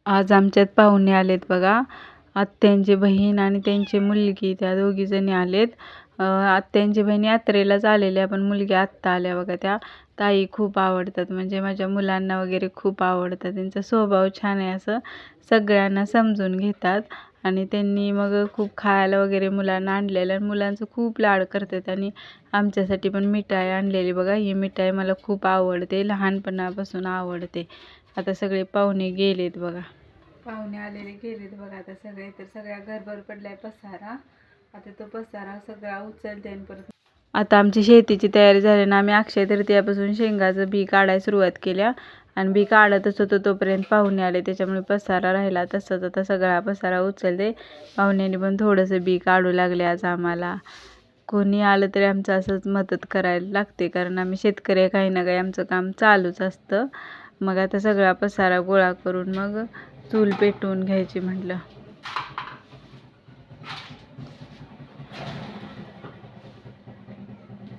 आज आमच्यात पाहुणे आलेत बघा. आत्यांची बहीण आणि त्यांची मुलगी, त्या दोघी जणी आलेत. आत्यांची बहीण यात्रेलाच आलेल्या, पण मुलगी आत्ता आल्या बघा. त्या ताई खूप आवडतात, म्हणजे माझ्या मुलांना वगैरे खूप आवडतात. त्यांचा स्वभाव छान आहे, असं सगळ्यांना समजून घेतात. आणि त्यांनी मग खूप खायला वगैरे मुलांना आणलेलं आणि मुलांचं खूप लाड करतात. आणि आमच्यासाठी पण मिठाई आणलेली बघा. ही मिठाई मला खूप आवडते, लहानपणापासून आवडते. आता सगळे पाहुणे गेलेत बघा. पाहुणे आलेले गेलेत बघा आता सगळे. तर सगळ्या घरभर पडलाय पसारा. आता तो पसारा सगळा उचलते आणि परत आता आमची शेतीची तयारी झाली ना. आम्ही अक्षय तृतीयापासून शेंगाचं बी काढायला सुरुवात केल्या आणि बी काढतच होतो तोपर्यंत पाहुणे आले. त्याच्यामुळे पसारा राहिला तसंच. आता सगळा पसारा उचलते. पाहुण्यांनी पण थोडंसं बी काढू लागले आज आम्हाला. कोणी आलं तरी आमचं असंच मदत करायला लागते, कारण आम्ही शेतकरी, काही ना काही आमचं काम चालूच असतं. मग आता सगळा पसारा गोळा करून मग चूल पेटवून घ्यायची म्हटलं.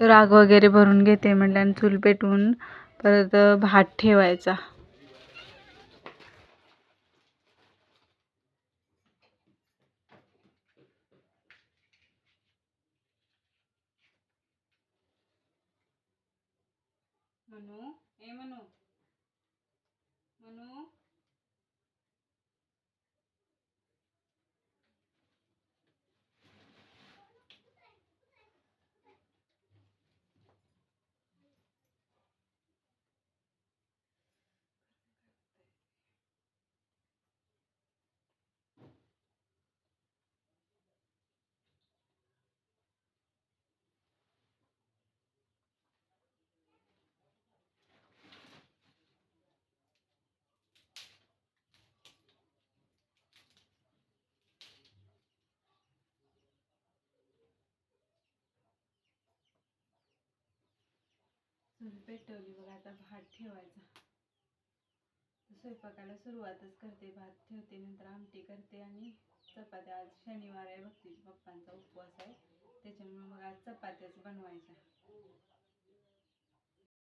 राग वगैरे भरून घेते म्हटलं आणि चूल पेटवून परत भात ठेवायचा. मनू, ए मनू, मनू, चूल पेटवली बघा. आता भात ठेवायचा. स्वयंपाकाला सुरुवातच करते, भात ठेवते, नंतर आमटी करते आणि चपात्या. आज शनिवार आहे, भक्तीच्या पप्पांचा उपवास आहे, त्याच्यामुळे मग आज चपात्याच बनवायच्या.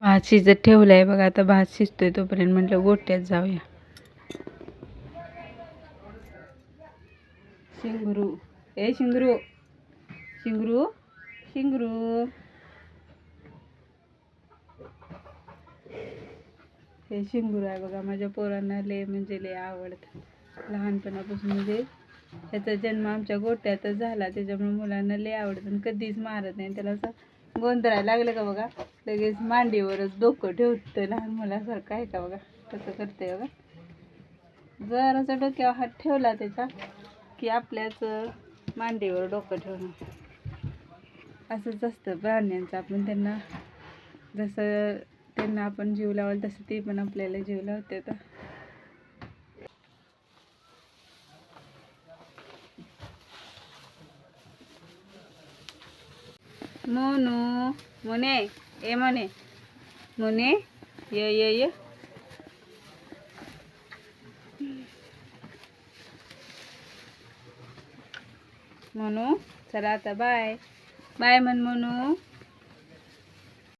भात शिजत ठेवलाय बघा. आता भात शिजतोय तोपर्यंत म्हटलं गोट्यात जाऊया. शिंगरू, ए शिंगरू, शिंगरू, शिंगरू, हे शिंगरू आहे बघा. माझ्या पोरांना लय म्हणजे लय आवडतं लहानपणापासून. म्हणजे त्याचा जन्म आमच्या गोट्यातच झाला, त्याच्यामुळे मुलांना लय आवडतं. कधीच मारत नाही त्याला. असं गोंधळायला लागलं का बघा, लगेच मांडीवरच डोकं ठेवतं. लहान मुलासारखं आहे का बघा, कसं करते बघा. जरासा डोक्यावर हात ठेवला त्याच्या की आपल्याच मांडीवर डोकं ठेवणं. असंच असतं प्राण्यांचं. आपण त्यांना जसं त्यांना आपण जीव लावाल तसं ते पण आपल्याला जीव लावते. तर मोनू, मोने, ए मोने, मोने, ये ये ये. म्हणू चला आता बाय बाय म्हण म्हणू.